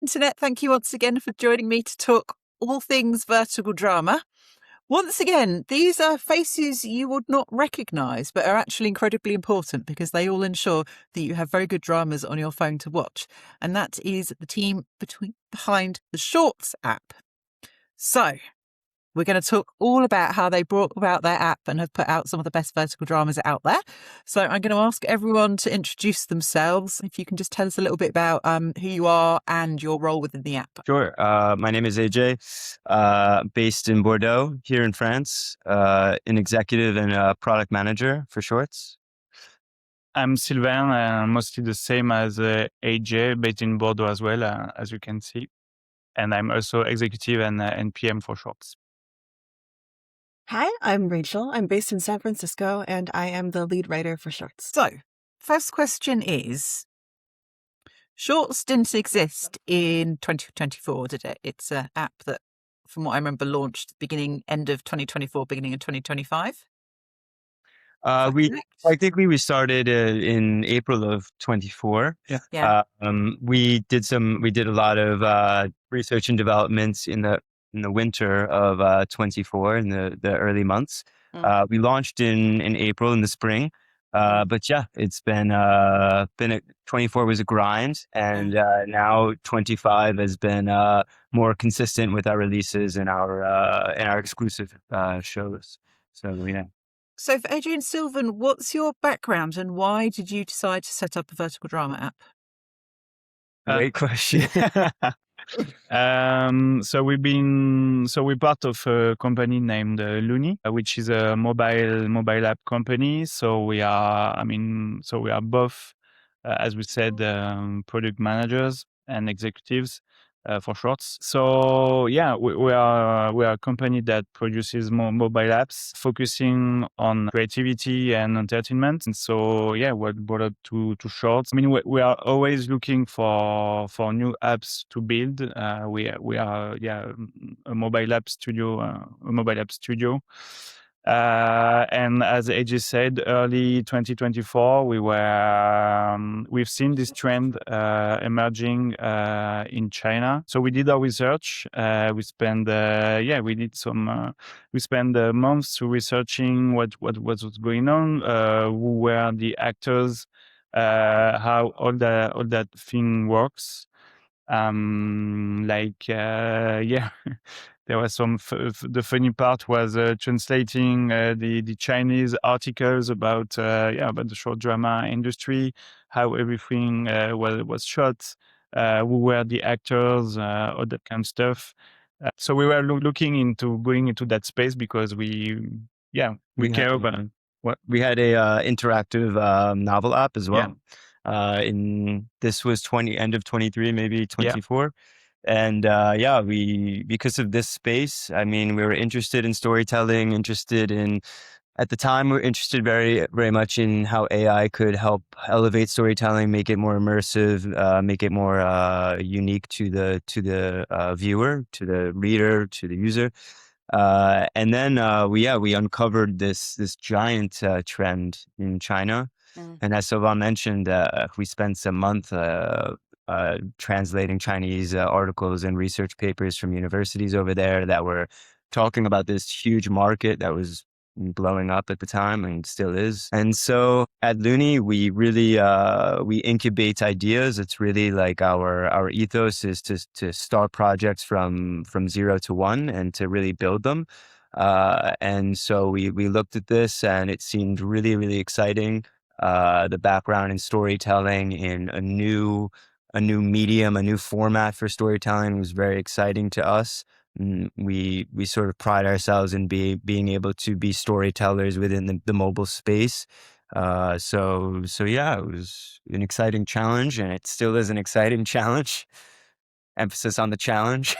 Internet, thank you once again for joining me to talk all things vertical drama. Once again, these are faces you would not recognise, but are actually incredibly important because they all ensure that you have very good dramas on your phone to watch. And that is the team behind the Shorts app. So we're going to talk all about how they brought about their app and have put out some of the best vertical dramas out there. So I'm going to ask everyone to introduce themselves. If you can just tell us a little bit about who you are and your role within the app. Sure. My name is AJ, based in Bordeaux here in France, an executive and product manager for Shorts. I'm Sylvain, mostly the same as AJ, based in Bordeaux as well, as you can see. And I'm also executive and PM for Shorts. Hi, I'm Rachel. I'm based in San Francisco, and I am the lead writer for Shorts. So, first question is, Shorts didn't exist in 2024, did it? It's an app that, from what I remember, launched end of 2024, beginning of 2025. I think we started in April of 24. Yeah. We did a lot of research and developments in the winter of 24, in the early months. We launched in April in the spring. But yeah, it's been 24 was a grind, and now 25 has been more consistent with our releases and our exclusive shows. So yeah. So for AJ and Sylvain, what's your background and why did you decide to set up a vertical drama app? Great question. So we're part of a company named Looney, which is a mobile app company. So we are both, as we said, product managers and executives for Shorts. So yeah, we are a company that produces more mobile apps, focusing on creativity and entertainment. And so yeah, what brought up to Shorts. I mean, we are always looking for new apps to build. We are a mobile app studio. And as AJ said, early 2024, we've seen this trend emerging in China. So we did our research. We spent months researching what was going on, who were the actors, how all that thing works. There was some. The funny part was translating the Chinese articles about the short drama industry, how everything was shot, who were the actors, all that kind of stuff. So we were looking into going into that space because we care about what we had a interactive novel app as well. Yeah. This was end of 23, maybe 24. Yeah. And because of this space, I mean, we were interested in storytelling, at the time, we were interested very, very much in how AI could help elevate storytelling, make it more immersive, make it more unique to the viewer, to the reader, to the user. And then we uncovered this giant trend in China. And as Sylvain mentioned, we spent a month translating Chinese articles and research papers from universities over there that were talking about this huge market that was blowing up at the time and still is. And so at Looney, we really we incubate ideas. It's really like our ethos is to start projects from 0 to 1 and to really build them. And so we looked at this and it seemed really, really exciting. The background in storytelling in a new medium, a new format for storytelling was very exciting to us. We sort of pride ourselves in being able to be storytellers within the mobile space. So yeah, it was an exciting challenge, and it still is an exciting challenge. Emphasis on the challenge.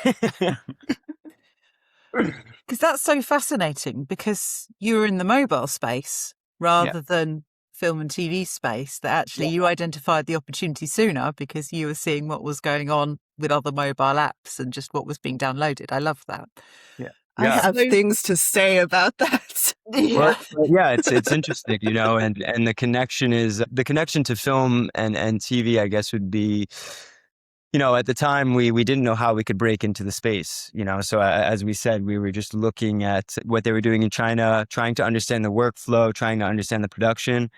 Because that's so fascinating, because you were in the mobile space rather than film and TV space, that actually you identified the opportunity sooner because you were seeing what was going on with other mobile apps and just what was being downloaded. I love that. Yeah. I have things to say about that. It's interesting, and the connection to film and TV, I guess, would be, at the time we didn't know how we could break into the space, so as we said, we were just looking at what they were doing in China, trying to understand the workflow, trying to understand the production.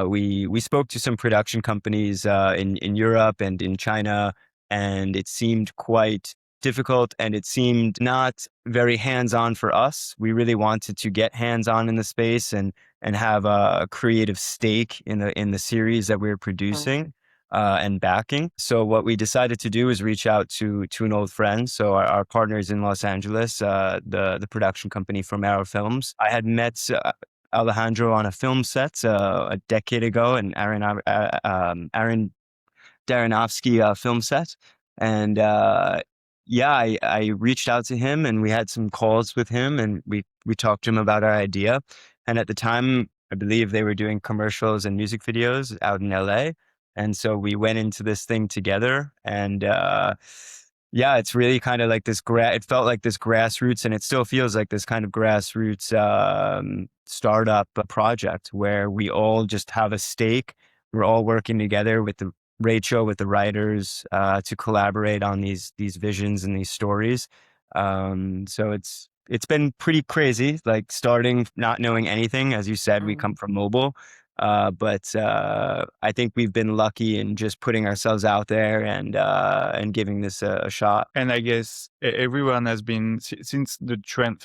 We spoke to some production companies in Europe and in China, and it seemed quite difficult, and it seemed not very hands-on for us. We really wanted to get hands-on in the space and have a creative stake in the series that we were producing and backing. So what we decided to do is reach out to an old friend. So our partners in Los Angeles, the production company from Arrow Films. I had met Alejandro on a film set a decade ago, an Aaron Darrenofsky film set. And I reached out to him, and we had some calls with him, and we talked to him about our idea. And at the time, I believe they were doing commercials and music videos out in LA. And so we went into this thing together, and it's really kind of like this it felt like this grassroots, and it still feels like this kind of grassroots startup project where we all just have a stake. We're all working together with Rachel, with the writers, to collaborate on these visions and these stories. So it's been pretty crazy, like starting not knowing anything. As you said, we come from mobile. But I think we've been lucky in just putting ourselves out there and giving this a shot. And I guess everyone has been, since the trend,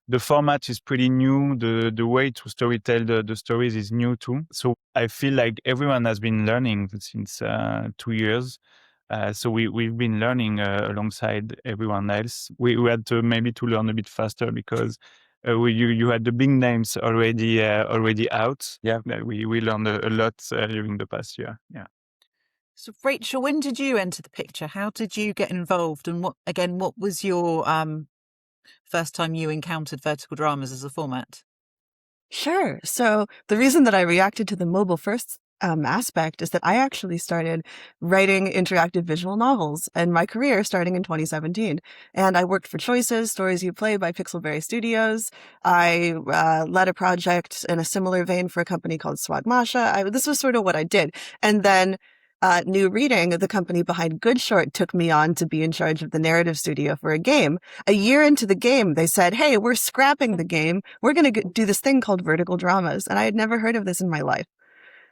the format is pretty new. The way to storytell the stories is new too. So I feel like everyone has been learning since 2 years. So we've been learning alongside everyone else. We had to maybe to learn a bit faster because you had the big names already out. Yeah, we learned a lot during the past year. Yeah. So Rachel, when did you enter the picture? How did you get involved? And what was your first time you encountered vertical dramas as a format? Sure. So the reason that I reacted to the mobile first aspect is that I actually started writing interactive visual novels in my career starting in 2017. And I worked for Choices, Stories You Play by Pixelberry Studios. I led a project in a similar vein for a company called Swagmasha. This was sort of what I did. And then New Reading, the company behind Good Short, took me on to be in charge of the narrative studio for a game. A year into the game, they said, hey, we're scrapping the game. We're going to do this thing called vertical dramas. And I had never heard of this in my life.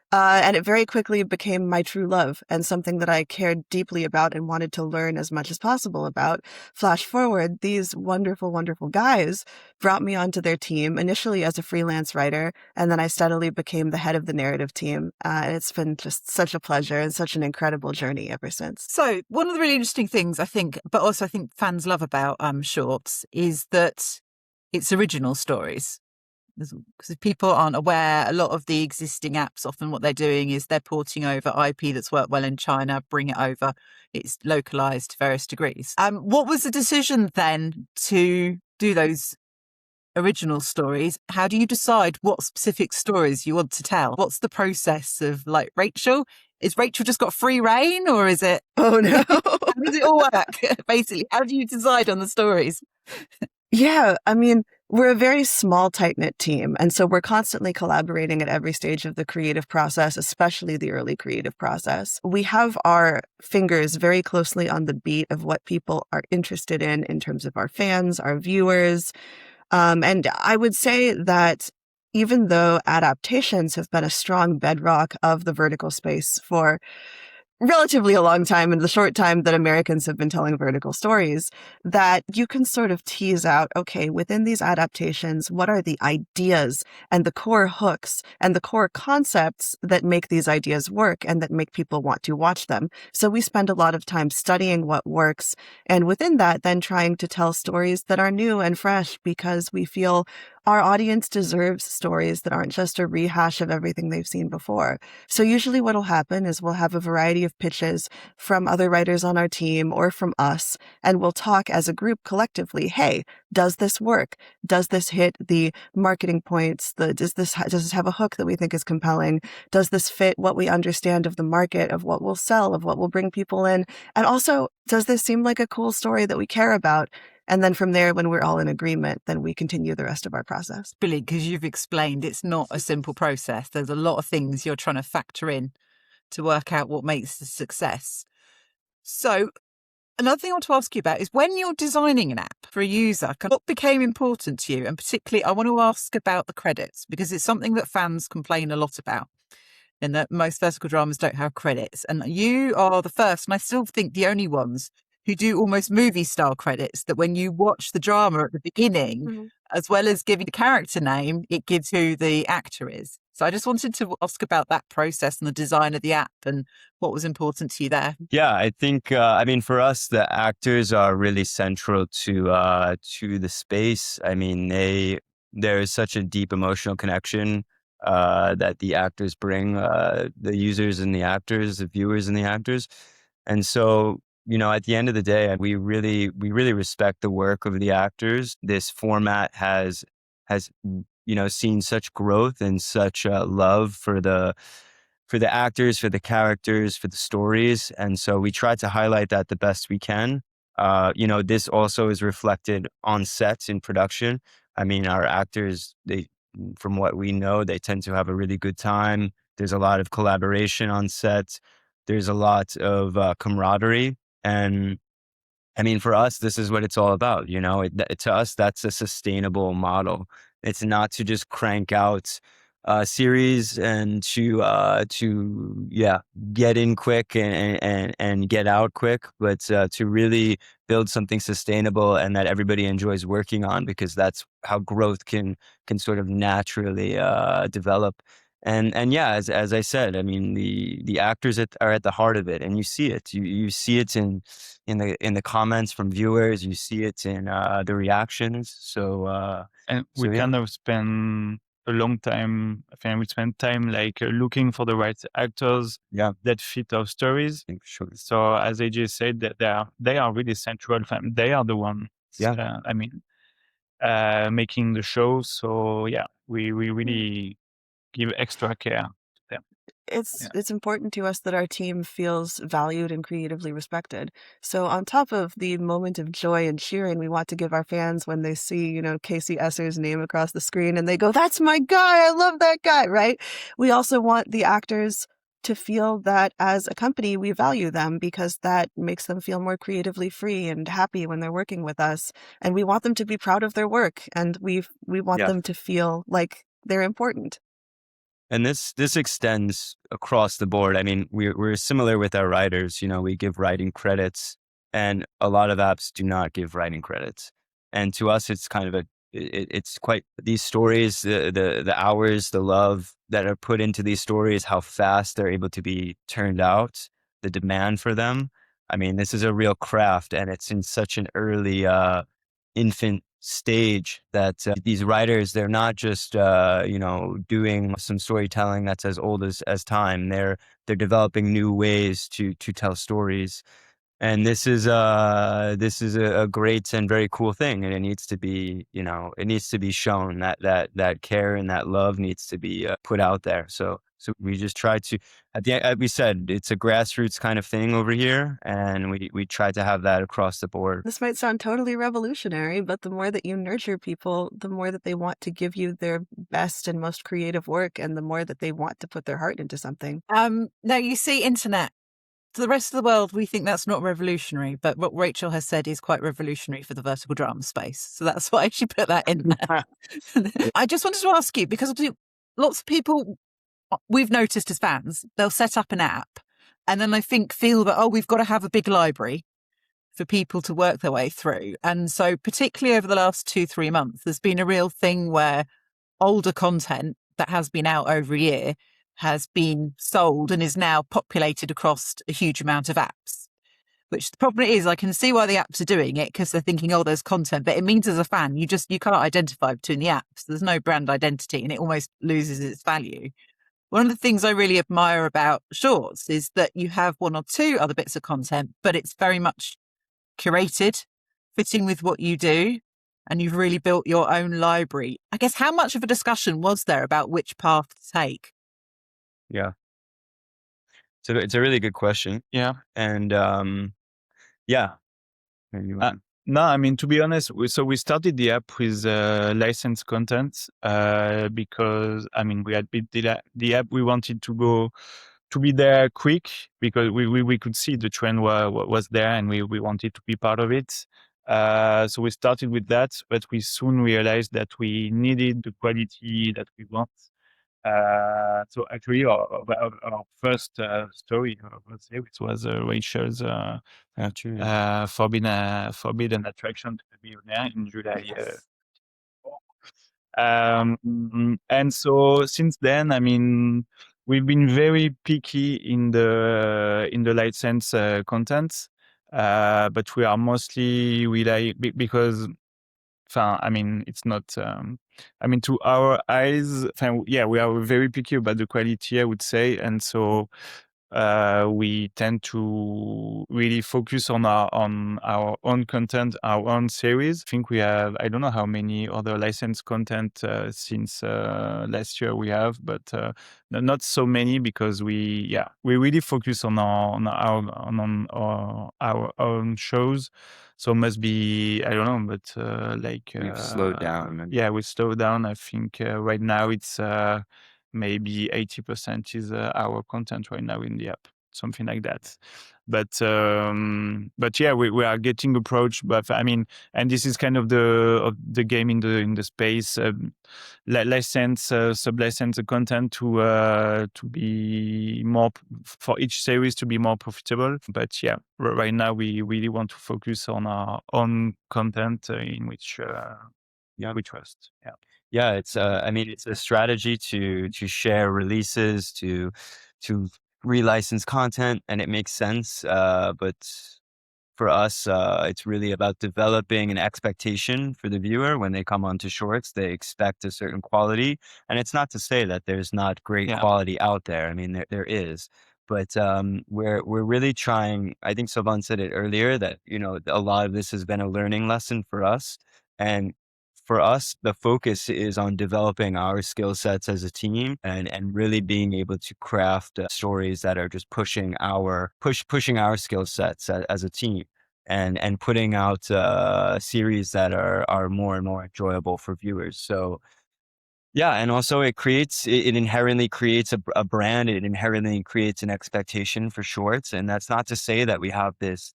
And it very quickly became my true love and something that I cared deeply about and wanted to learn as much as possible about. Flash forward, these wonderful, wonderful guys brought me onto their team, initially as a freelance writer, and then I steadily became the head of the narrative team. And it's been just such a pleasure and such an incredible journey ever since. So one of the really interesting things I think, but also I think fans love about shorts, is that it's original stories. Because if people aren't aware, a lot of the existing apps, often what they're doing is they're porting over IP that's worked well in China, bring it over. It's localized to various degrees. What was the decision then to do those original stories? How do you decide what specific stories you want to tell? What's the process of, like, Rachel? Is Rachel just got free reign, or is it? Oh, no. How does it all work? Basically, how do you decide on the stories? Yeah, I mean, we're a very small, tight-knit team. And so we're constantly collaborating at every stage of the creative process, especially the early creative process. We have our fingers very closely on the beat of what people are interested in terms of our fans, our viewers. And I would say that even though adaptations have been a strong bedrock of the vertical space for relatively a long time, in the short time that Americans have been telling vertical stories, that you can sort of tease out, okay, within these adaptations, what are the ideas and the core hooks and the core concepts that make these ideas work and that make people want to watch them? So we spend a lot of time studying what works, and within that, then trying to tell stories that are new and fresh, because we feel our audience deserves stories that aren't just a rehash of everything they've seen before. So usually what'll happen is we'll have a variety of pitches from other writers on our team or from us, and we'll talk as a group collectively. Hey, does this work? Does this hit the marketing points? Does this have a hook that we think is compelling? Does this fit what we understand of the market, of what will sell, of what will bring people in? And also, does this seem like a cool story that we care about? And then from there, when we're all in agreement, then we continue the rest of our process. Brilliant, because you've explained it's not a simple process. There's a lot of things you're trying to factor in to work out what makes the success. So another thing I want to ask you about is when you're designing an app for a user, what became important to you? And particularly, I want to ask about the credits, because it's something that fans complain a lot about, and that most vertical dramas don't have credits. And you are the first, and I still think the only ones, who do almost movie style credits, that when you watch the drama at the beginning, as well as giving the character name, it gives who the actor is. So I just wanted to ask about that process and the design of the app and what was important to you there. Yeah, I think, I mean, for us, the actors are really central to the space. I mean, there is such a deep emotional connection that the actors bring, the users and the actors, the viewers and the actors. And so, at the end of the day, we really respect the work of the actors. This format has seen such growth and such love for the actors, for the characters, for the stories. And so we try to highlight that the best we can. This also is reflected on sets in production. I mean, our actors, from what we know, they tend to have a really good time. There's a lot of collaboration on sets. There's a lot of camaraderie. And I mean, for us, this is what it's all about. To us, that's a sustainable model. It's not to just crank out series and to get in quick and get out quick, but to really build something sustainable and that everybody enjoys working on, because that's how growth can sort of naturally develop. And yeah, as I said, I mean, the actors are at the heart of it, and you see it. You see it in the comments from viewers. You see it in the reactions. And we kind of spend a long time. I think we spend time like looking for the right actors that fit our stories. Sure. So as AJ said, that they are really central. They are the ones. Making the show. So yeah, we really give extra care to them. It's important to us that our team feels valued and creatively respected. So on top of the moment of joy and cheering we want to give our fans when they see, Casey Esser's name across the screen and they go, "That's my guy, I love that guy," right? We also want the actors to feel that as a company, we value them, because that makes them feel more creatively free and happy when they're working with us. And we want them to be proud of their work, and we want them to feel like they're important. And this extends across the board. I mean, we're similar with our writers. We give writing credits, and a lot of apps do not give writing credits. And to us, it's kind of it's quite these stories, the hours, the love that are put into these stories, how fast they're able to be turned out, the demand for them. I mean, this is a real craft, and it's in such an early infant stage that these writers, they're not just doing some storytelling that's as old as time. They're developing new ways to tell stories, and this is a great and very cool thing, and it needs to be shown. That care and that love needs to be put out there. So we just try to, at the end, we said, it's a grassroots kind of thing over here, and we try to have that across the board. This might sound totally revolutionary, but the more that you nurture people, the more that they want to give you their best and most creative work, and the more that they want to put their heart into something. Now, you see, internet. To the rest of the world, we think that's not revolutionary, but what Rachel has said is quite revolutionary for the vertical drama space. So that's why she put that in there. I just wanted to ask you, because lots of people we've noticed as fans, they'll set up an app and then feel that, we've got to have a big library for people to work their way through. And so particularly over the last 2-3 months, there's been a real thing where older content that has been out over a year has been sold and is now populated across a huge amount of apps. Which the problem is, I can see why the apps are doing it, because they're thinking, there's content, but it means as a fan, you can't identify between the apps. There's no brand identity and it almost loses its value. One of the things I really admire about Shorts is that you have 1 or 2 other bits of content, but it's very much curated, fitting with what you do, and you've really built your own library. I guess, how much of a discussion was there about which path to take? Yeah. So it's a really good question. Yeah. And no, I mean, to be honest, we started the app with licensed content because, I mean, we had built the app. We wanted to go to be there quick, because we could see the trend was there, and we wanted to be part of it. So we started with that, but we soon realized that we needed the quality that we want. So actually, our first story, let's say, which was Rachel's forbidden attraction to the billionaire in July. And so since then, I mean, we've been very picky in the license content, but we are mostly because, I mean, it's not. I mean, to our eyes, yeah, we are very picky about the quality, I would say, and so we tend to really focus on our own content, our own series. I think we have, I don't know how many other licensed content since last year we have, but not so many, because we really focus on our own shows. So must be, I don't know, but We've slowed down. Yeah, we slowed down. I think right now it's maybe 80% is our content right now in the app, something like that. But yeah, we are getting approached. But I mean, and this is kind of the game in the space. License, sub-license the content to be more, for each series to be more profitable. But yeah, right now we really want to focus on our own content in which we trust. Yeah. Yeah, it's I mean, it's a strategy to share releases, to relicense content, and it makes sense. But for us, it's really about developing an expectation for the viewer when they come onto Shorts. They expect a certain quality, and it's not to say that there's not great quality out there. I mean, there is, but we're really trying. I think Sylvain said it earlier that, you know, a lot of this has been a learning lesson for us, and for us, the focus is on developing our skill sets as a team, and really being able to craft stories that are just pushing our skill sets as a team, and putting out series that are more and more enjoyable for viewers. So yeah, and also it inherently creates a brand. It inherently creates an expectation for Shorts, and that's not to say that we have this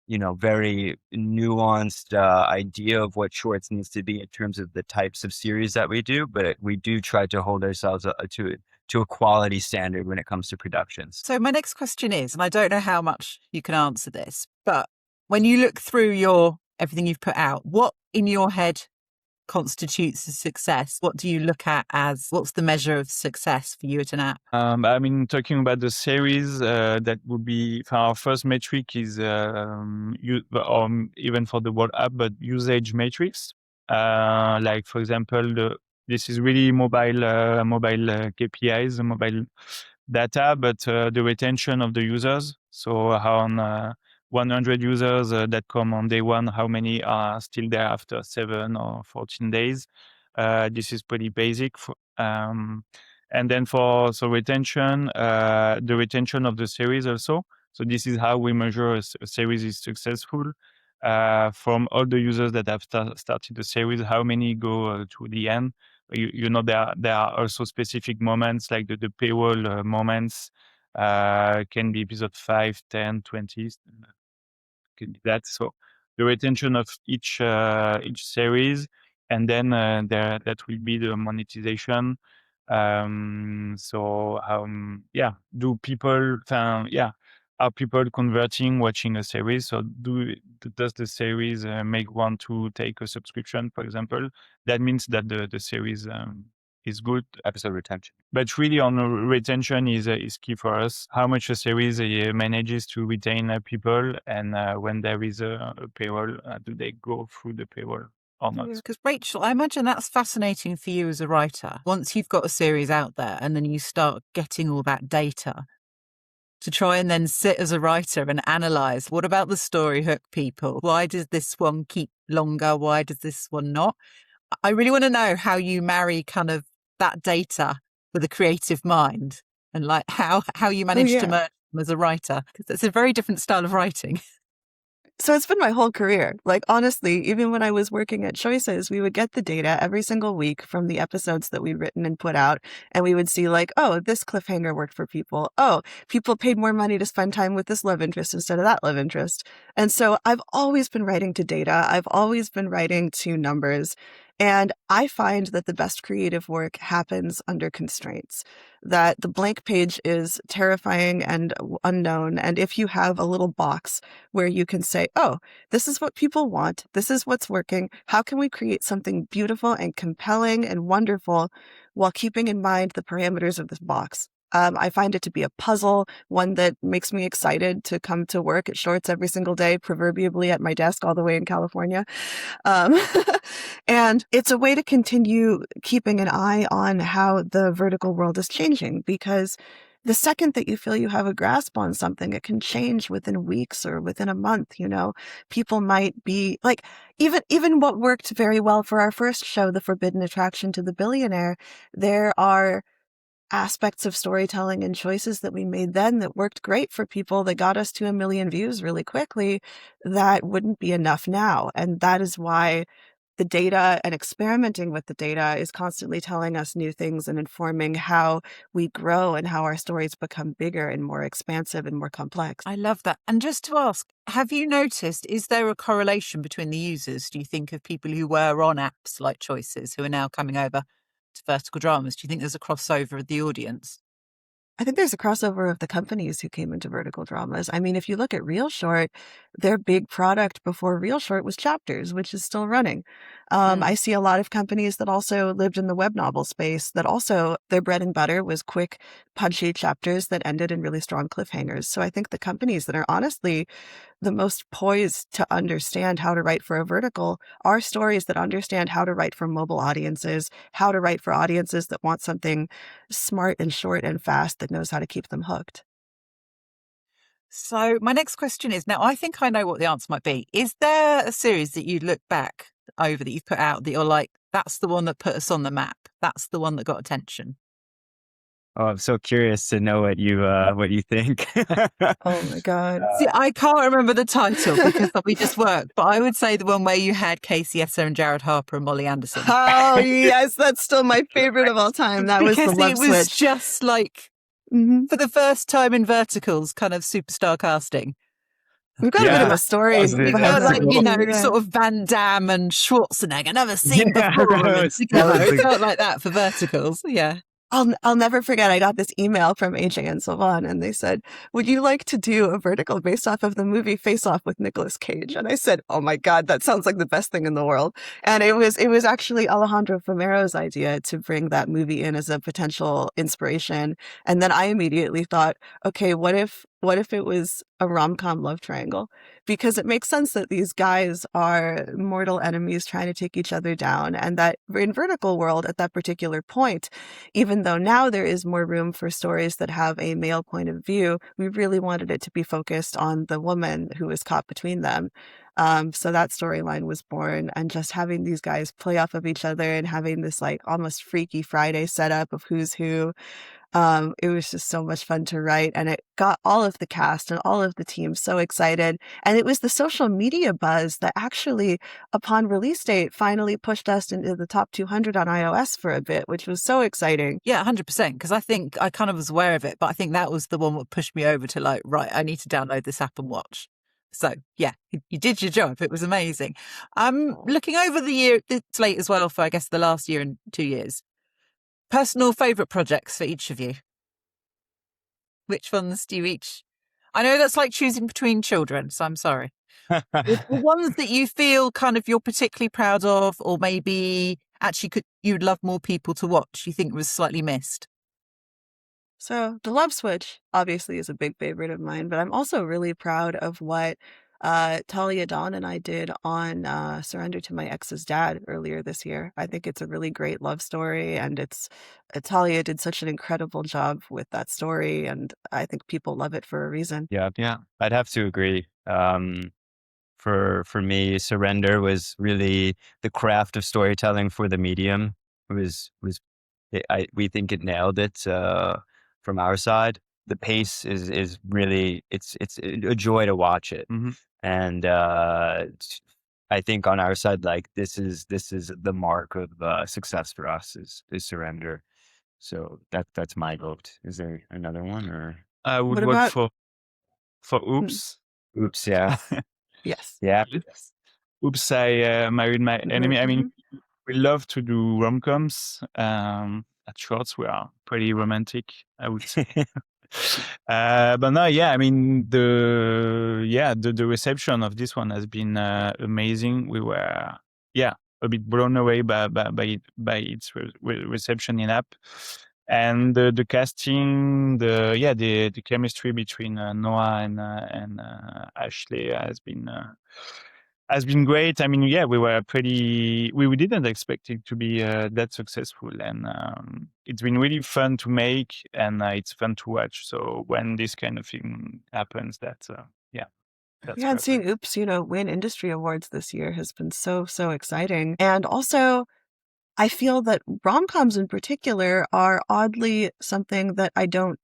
you know, very nuanced idea of what Shorts needs to be in terms of the types of series that we do, but we do try to hold ourselves to a quality standard when it comes to productions. So my next question is, and I don't know how much you can answer this, but when you look through everything you've put out, what in your head constitutes a success? What do you look at as, what's the measure of success for you at an app? I mean, talking about the series, that would be, our first metric is even for the World app, but usage metrics. Like, for example, this is really mobile KPIs, mobile data, but the retention of the users. So how on 100 users that come on day one, how many are still there after 7 or 14 days? This is pretty basic. And then retention, the retention of the series also. So this is how we measure a series is successful. From all the users that have started the series, how many go to the end? You know, there are also specific moments, like the paywall moments, can be episode 5, 10, 20. Can be that. So the retention of each series, and then that will be the monetization. So do people are people converting, watching a series? So does the series make one to take a subscription, for example? That means that the series is good. Episode retention. But really, on retention is key for us. How much a series manages to retain people, and when there is a paywall, do they go through the paywall or not? Because Rachel, I imagine that's fascinating for you as a writer. Once you've got a series out there, and then you start getting all that data, to try and then sit as a writer and analyze, what about the story hook people? Why does this one keep longer? Why does this one not? I really want to know how you marry kind of that data with a creative mind, and like how you manage to merge them as a writer, because it's a very different style of writing. So it's been my whole career. Like, honestly, even when I was working at Choices, we would get the data every single week from the episodes that we'd written and put out. And we would see like, oh, this cliffhanger worked for people. Oh, people paid more money to spend time with this love interest instead of that love interest. And so I've always been writing to data. I've always been writing to numbers. And I find that the best creative work happens under constraints, that the blank page is terrifying and unknown. And if you have a little box where you can say, oh, this is what people want, this is what's working, how can we create something beautiful and compelling and wonderful while keeping in mind the parameters of this box? I find it to be a puzzle, one that makes me excited to come to work at Shorts every single day, proverbially at my desk all the way in California. Um, and it's a way to continue keeping an eye on how the vertical world is changing, because the second that you feel you have a grasp on something, it can change within weeks or within a month. People might be like, even what worked very well for our first show, The Forbidden Attraction to the Billionaire, there are aspects of storytelling and choices that we made then that worked great for people, that got us to 1 million views really quickly, that wouldn't be enough now. And that is why the data and experimenting with the data is constantly telling us new things and informing how we grow and how our stories become bigger and more expansive and more complex. I love that. And just to ask, have you noticed, is there a correlation between the users, do you think, of people who were on apps like Choices who are now coming over to vertical dramas? Do you think there's a crossover of the audience? I think there's a crossover of the companies who came into vertical dramas. I mean, if you look at Real Short, their big product before Real Short was Chapters, which is still running. I see a lot of companies that also lived in the web novel space that also their bread and butter was quick, punchy chapters that ended in really strong cliffhangers. So I think the companies that are honestly the most poised to understand how to write for a vertical are stories that understand how to write for mobile audiences, how to write for audiences that want something smart and short and fast that knows how to keep them hooked. So my next question is, now I think I know what the answer might be. Is there a series that you look back over that you've put out that you're like, that's the one that put us on the map, that's the one that got attention? Oh, I'm so curious to know what you think. Oh my God. See, I can't remember the title because we just worked, but I would say the one where you had Casey Esser and Jared Harper and Molly Anderson. Oh yes, that's still my favorite of all time. That was the Because love it was switch. just like, Mhm. for the first time in verticals, kind of superstar casting. We've got a bit of a story Wasn't it? We behind felt That's like, cool. that. sort of Van Damme and Schwarzenegger, never seen Yeah, before. that And was together. It totally- felt like that for verticals. Yeah. I'll never forget, I got this email from AJ and Sylvain, and they said, would you like to do a vertical based off of the movie Face Off with Nicolas Cage? And I said, oh my God, that sounds like the best thing in the world. And it was actually Alejandro Fumero's idea to bring that movie in as a potential inspiration. And then I immediately thought, okay, what if it was a rom-com love triangle? Because it makes sense that these guys are mortal enemies trying to take each other down, and that in vertical world at that particular point, even though now there is more room for stories that have a male point of view, we really wanted it to be focused on the woman who was caught between them. So that storyline was born, and just having these guys play off of each other and having this like almost Freaky Friday setup of who's who. It was just so much fun to write, and it got all of the cast and all of the team so excited. And it was the social media buzz that actually, upon release date, finally pushed us into the top 200 on iOS for a bit, which was so exciting. Yeah, 100%. Because I think I kind of was aware of it, but I think that was the one that pushed me over to like, right, I need to download this app and watch. So yeah, you did your job. It was amazing. Looking over the slate as well for, I guess, the last year and 2 years. Personal favourite projects for each of you? Which ones do you each? I know that's like choosing between children, so I'm sorry. The ones that you feel kind of you're particularly proud of, or maybe actually you'd love more people to watch, you think was slightly missed? So the Love Switch obviously is a big favorite of mine, but I'm also really proud of what Talia Dawn and I did on Surrender to My Ex's Dad earlier this year. I think it's a really great love story, and Talia did such an incredible job with that story, and I think people love it for a reason. Yeah, I'd have to agree. For me, Surrender was really the craft of storytelling for the medium. We think it nailed it from our side. The pace is really it's a joy to watch it. Mm-hmm. And I think on our side, like this is the mark of success for us is surrender. So that's my vote. Is there another one or? I would What vote about? for Hmm, Oops. Oops, yeah, yes. yeah. Oops, I married my enemy. I mean, Mhm. we love to do rom-coms. At Shorts, we are pretty romantic, I would say. But no, yeah, I mean, the reception of this one has been amazing. We were, yeah, a bit blown away by its reception in app. And the casting, the chemistry between Noah and Ashley has been great. I mean, yeah, we didn't expect it to be that successful, and it's been really fun to make, and it's fun to watch. So when this kind of thing happens, that's Yeah, and seeing perfect. Oops, win industry awards this year has been so, so exciting. And also, I feel that rom-coms in particular are oddly something that I don't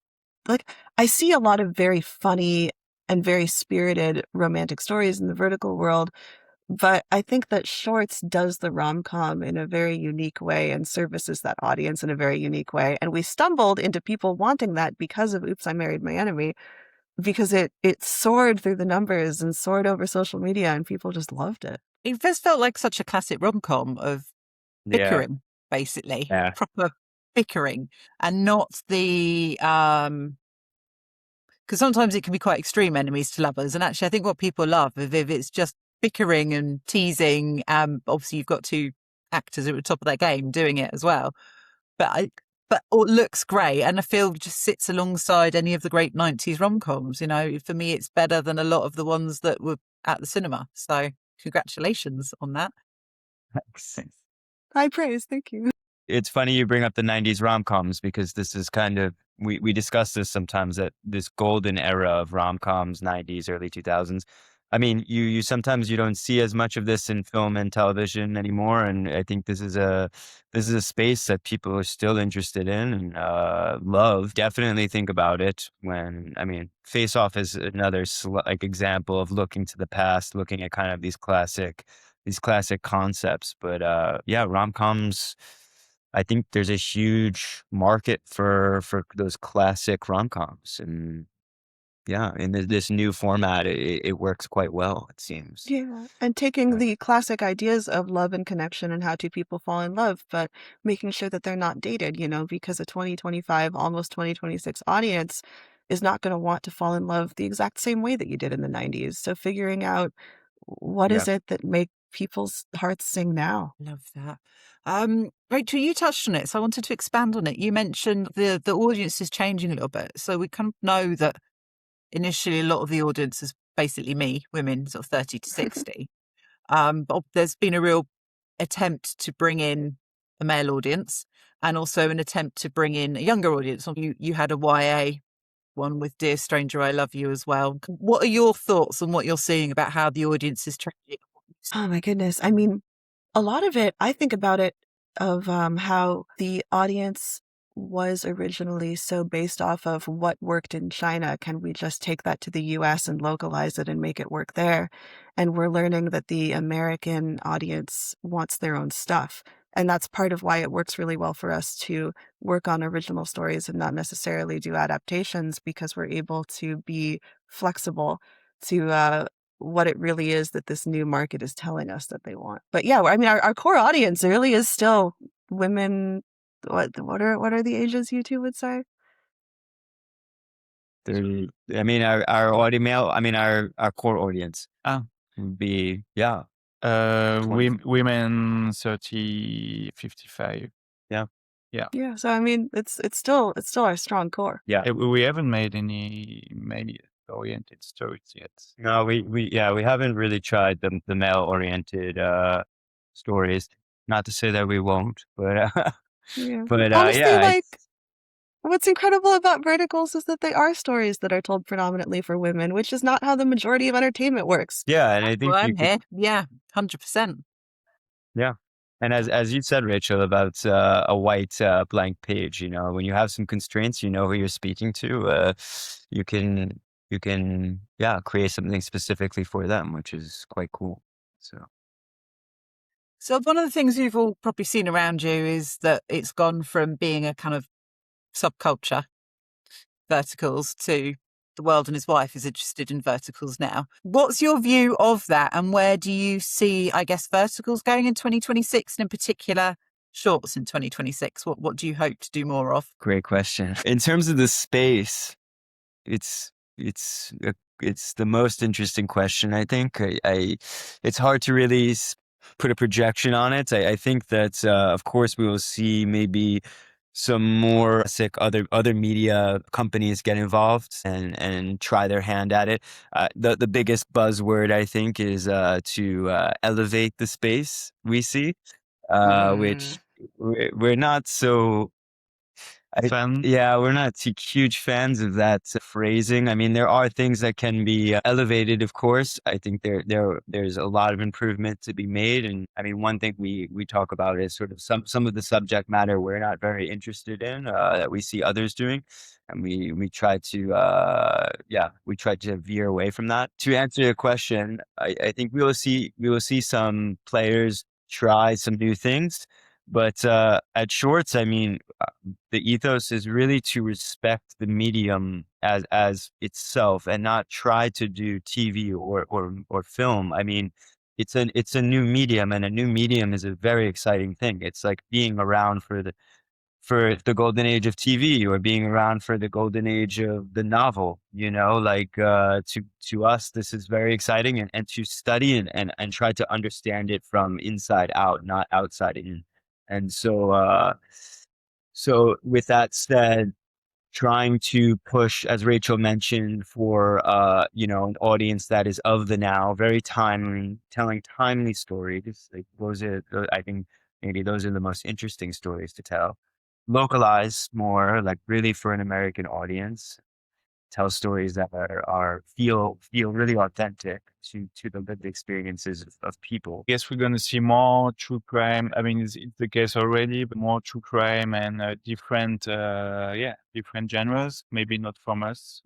like. I see a lot of very funny and very spirited romantic stories in the vertical world, but I think that Shorts does the rom-com in a very unique way and services that audience in a very unique way. And we stumbled into people wanting that because of Oops, I Married My Enemy, because it soared through the numbers and soared over social media and people just loved it. It just felt like such a classic rom-com of Yeah, bickering, basically. yeah, Proper bickering, and not the because sometimes it can be quite extreme enemies to lovers. And actually, I think what people love if it's just bickering and teasing, obviously you've got two actors at the top of their game doing it as well. But it looks great, and I feel just sits alongside any of the great 90s rom-coms. For me, it's better than a lot of the ones that were at the cinema. So congratulations on that. High praise, thank you. it's funny you bring up the 90s rom-coms because this is kind of we discuss this sometimes, that this golden era of rom-coms, 90s, early 2000s. I mean, you sometimes you don't see as much of this in film and television anymore, and I think this is a space that people are still interested in and love. Definitely think about it when, I mean, Face Off is another like example of looking to the past, looking at kind of these classic concepts. But yeah, rom-coms, I think there's a huge market for those classic rom-coms, and yeah, in this new format, it works quite well, it seems. Yeah, and taking the classic ideas of love and connection and how two people fall in love, but making sure that they're not dated, because a 2025, almost 2026 audience is not going to want to fall in love the exact same way that you did in the 90s. So figuring out what Yeah. is it that make people's hearts sing now. Love that. Rachel, you touched on it, so I wanted to expand on it. You mentioned the audience is changing a little bit. So we kind of know that initially a lot of the audience is basically me, women, sort of 30 to 60. But there's been a real attempt to bring in a male audience, and also an attempt to bring in a younger audience. You had a YA one with Dear Stranger, I Love You as well. What are your thoughts on what you're seeing about how the audience is changing? Oh my goodness. I mean, a lot of it, I think about it of how the audience was originally so based off of what worked in China. Can we just take that to the US and localize it and make it work there? And we're learning that the American audience wants their own stuff. And that's part of why it works really well for us to work on original stories and not necessarily do adaptations, because we're able to be flexible to what it really is that this new market is telling us that they want. But yeah, I mean, our core audience really is still women. What are the ages you two would say? 30, I mean, our our core audience Ah, would be, yeah, 20. women 30, 55. Yeah. Yeah, so I mean, it's still our strong core. Yeah. We haven't made any male-oriented stories yet. No, we haven't really tried the male-oriented stories. Not to say that we won't, but Yeah, but honestly, yeah, like what's incredible about Verticals is that they are stories that are told predominantly for women, which is not how the majority of entertainment works. yeah, and I Well, think you I'm could, here. Yeah, 100%. yeah. And as you said, Rachel, about a white blank page, when you have some constraints, who you're speaking to, you can you can create something specifically for them, which is quite cool. So one of the things you've all probably seen around you is that it's gone from being a kind of subculture, verticals, to the world and his wife is interested in verticals now. What's your view of that, and where do you see, I guess, verticals going in 2026, and in particular shorts in 2026? What do you hope to do more of? Great question. In terms of the space, it's the most interesting question, I think. It's hard to really put a projection on it. I think that of course we will see maybe some more sick other media companies get involved and try their hand at it. The biggest buzzword, I think, is to elevate the space we see, which we're not so. Fan. We're not huge fans of that phrasing. I mean, there are things that can be elevated, of course. I think there's a lot of improvement to be made. And I mean, one thing we talk about is sort of some of the subject matter we're not very interested in, that we see others doing. And we try to veer away from that. To answer your question, I think we will see some players try some new things. But at Shorts, I mean, the ethos is really to respect the medium as itself and not try to do TV or film. I mean, it's a new medium, and a new medium is a very exciting thing. It's like being around for the golden age of TV, or being around for the golden age of the novel. Like to us, this is very exciting, and to study and try to understand it from inside out, not outside in. And so with that said, trying to push, as Rachel mentioned, for an audience that is of the now, very timely, telling timely stories. Like I think maybe those are the most interesting stories to tell. Localize more, like really for an American audience. Tell stories that feel really authentic to the lived experiences of people. I guess we're going to see more true crime. I mean, it's the case already, but more true crime and different genres. Maybe not from us.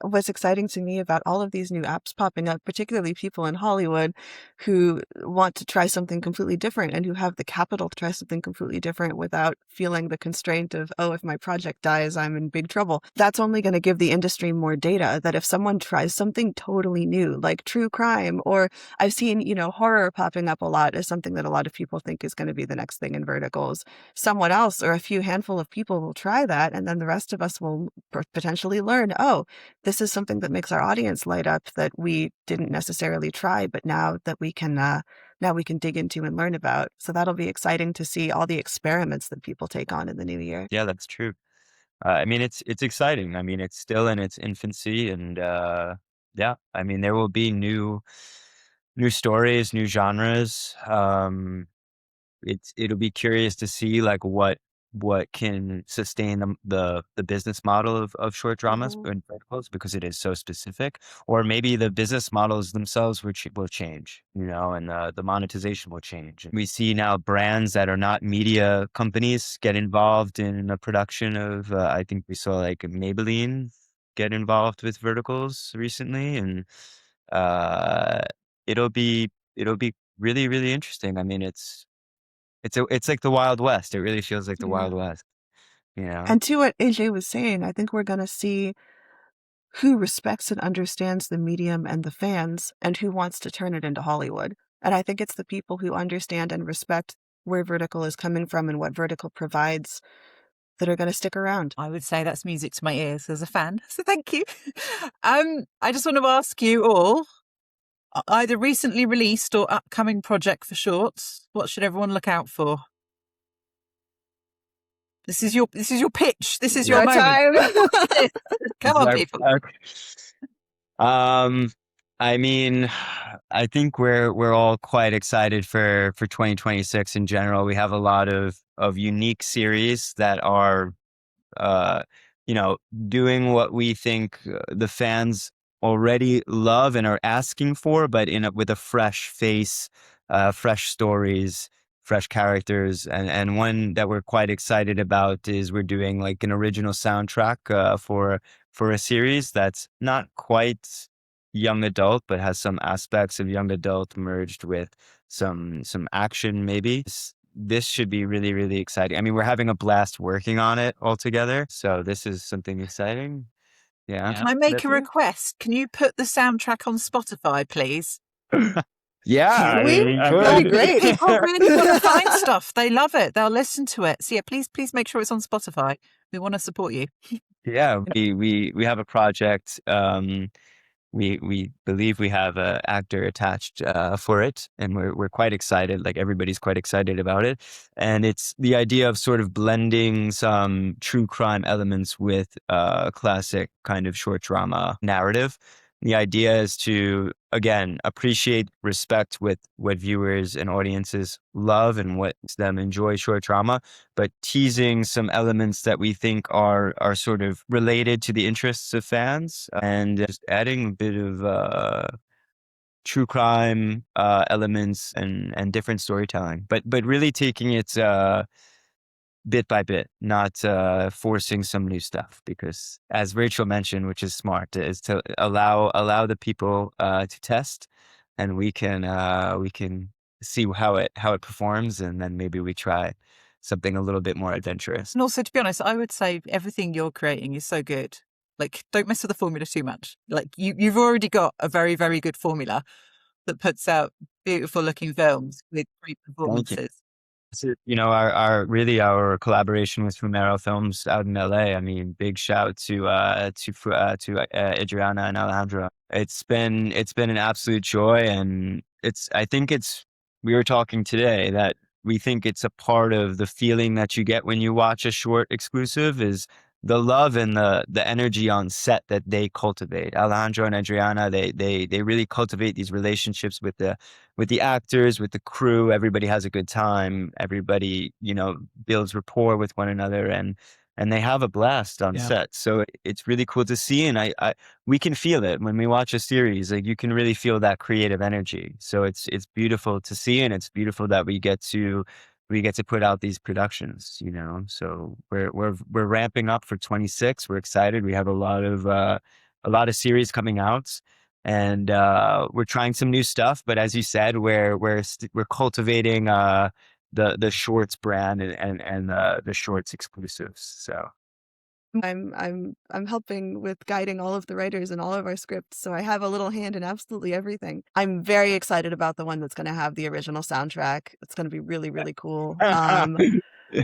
What's exciting to me about all of these new apps popping up, particularly people in Hollywood who want to try something completely different and who have the capital to try something completely different without feeling the constraint of, oh, if my project dies, I'm in big trouble. That's only going to give the industry more data, that if someone tries something totally new, like true crime, or I've seen, horror popping up a lot as something that a lot of people think is going to be the next thing in verticals. Someone else or a few handful of people will try that, and then the rest of us will potentially learn, oh, this is something that makes our audience light up that we didn't necessarily try, but now that we can dig into and learn about. So that'll be exciting to see all the experiments that people take on in the new year. Yeah, that's true. I mean, it's exciting. I mean, it's still in its infancy, and I mean, there will be new stories, new genres. It'll be curious to see like what can sustain the business model of short dramas and verticals, because it is so specific. Or maybe the business models themselves will change, and the monetization will change. We see now brands that are not media companies get involved in a production of, I think we saw like Maybelline get involved with verticals recently, and it'll be really, really interesting. I mean, it's like the Wild West. It really feels like the Wild West, And to what AJ was saying, I think we're going to see who respects and understands the medium and the fans, and who wants to turn it into Hollywood. And I think it's the people who understand and respect where vertical is coming from and what vertical provides that are going to stick around. I would say that's music to my ears as a fan. So thank you. I just want to ask you all, either recently released or upcoming project for shorts, what should everyone look out for? This is your pitch. This is your moment. Time. Come on, people. I mean, I think we're all quite excited for 2026 in general. We have a lot of unique series that are, doing what we think the fans already love and are asking for, but with a fresh face, fresh stories, fresh characters. And one that we're quite excited about is we're doing like an original soundtrack for for a series that's not quite young adult, but has some aspects of young adult merged with some action maybe. This should be really, really exciting. I mean, we're having a blast working on it all together. So this is something exciting. Yeah. Can I make a request? Can you put the soundtrack on Spotify, please? Yeah, I mean, That'd be great. People really want to find stuff. They love it. They'll listen to it. So yeah, please make sure it's on Spotify. We want to support you. Yeah, we have a project. We believe we have an actor attached for it, and we're quite excited. Like everybody's quite excited about it, and it's the idea of sort of blending some true crime elements with classic kind of short drama narrative. The idea is to, again, appreciate, respect what viewers and audiences love and what them enjoy short drama, but teasing some elements that we think are sort of related to the interests of fans, and just adding a bit of true crime elements and different storytelling, but really taking it bit by bit, not forcing some new stuff. Because as Rachel mentioned, which is smart, is to allow the people to test, and we can see how it performs, and then maybe we try something a little bit more adventurous. And also, to be honest, I would say everything you're creating is so good. Like, don't mess with the formula too much. Like, you've already got a very, very good formula that puts out beautiful looking films with great performances. So, our collaboration with Fumero Films out in LA. I mean, big shout to Adriana and Alejandro. It's been an absolute joy, and we were talking today that we think it's a part of the feeling that you get when you watch a short exclusive is the love and the energy on set that they cultivate. Alejandro and Adriana, they really cultivate these relationships with the actors, with the crew. Everybody has a good time. Everybody, builds rapport with one another, and they have a blast on set. So it's really cool to see, and we can feel it when we watch a series. Like, you can really feel that creative energy. So it's beautiful to see, and it's beautiful that we get to put out these productions, So we're ramping up for 26. We're excited. We have a lot of series coming out, and we're trying some new stuff. But as you said, we're cultivating the shorts brand and the shorts exclusives. So I'm helping with guiding all of the writers in all of our scripts, so I have a little hand in absolutely everything. I'm very excited about the one that's going to have the original soundtrack. It's going to be really, really cool.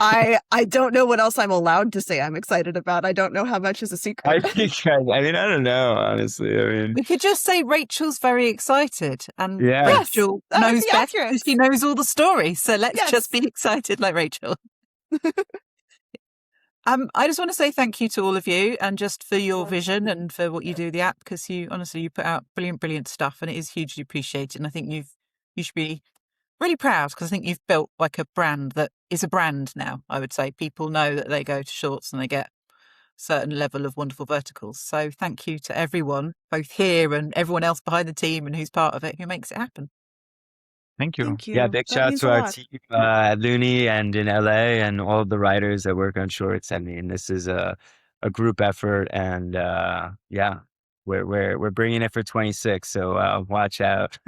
I don't know what else I'm allowed to say I'm excited about. I don't know how much is a secret. I don't know, honestly. We could just say Rachel's very excited, and Rachel that would knows be best accurate. because she knows all the stories. So let's just be excited like Rachel. I just want to say thank you to all of you, and just for your vision and for what you do, the app, because you put out brilliant stuff, and it is hugely appreciated. And I think you should be really proud, because I think you've built like a brand that is a brand now. I would say people know that they go to shorts and they get a certain level of wonderful verticals. So thank you to everyone, both here and everyone else behind the team and who's part of it, who makes it happen. Thank you. Yeah, big shout to our team at Looney and in LA, and all of the writers that work on shorts. I mean, this is a group effort, and we're bringing it for 26. So watch out.